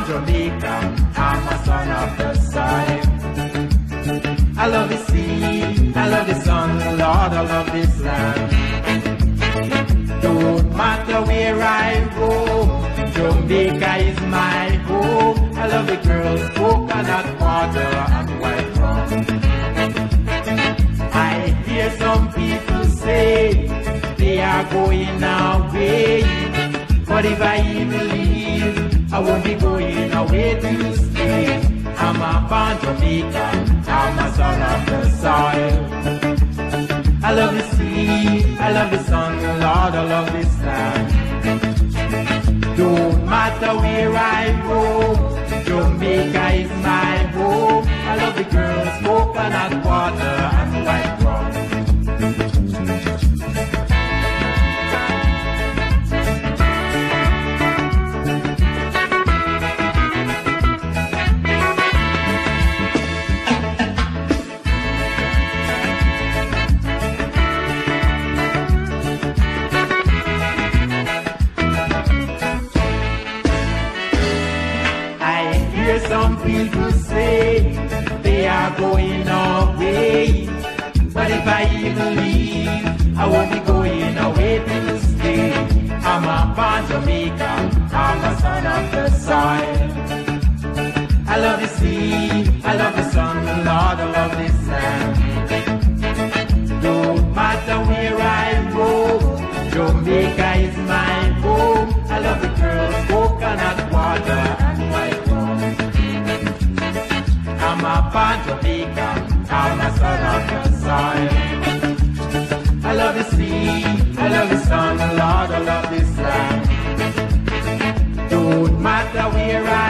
born Jamaican, I'm a son of the soil. I love the sea, I love the sun, Lord, I love this land. Don't matter where I go, Jamaica is my home. I love the girls, coconut water and white rum. I hear some people say they are going away, but if I even leave, I won't be going away to stay. I'm a born Jamaican, I'm a son of the soil. I love the sea, I love the sun, Lord, I love this land. Don't matter where I go, Jamaica is my home. I love the girls, coconut water and white rum. Some people say they are going away, but if I even leave, I won't be going away to stay. I'm a born Jamaican, I'm a son of the soil. I love the sea, I love the sun, Lord, I love this land. Don't matter where I go, Jamaica is my home. I love the girls, coconut water and white rum. I'm a born Jamaican, I'm a son of the soil. I love the sea, I love the sun, Lord, I love this land. Don't matter where I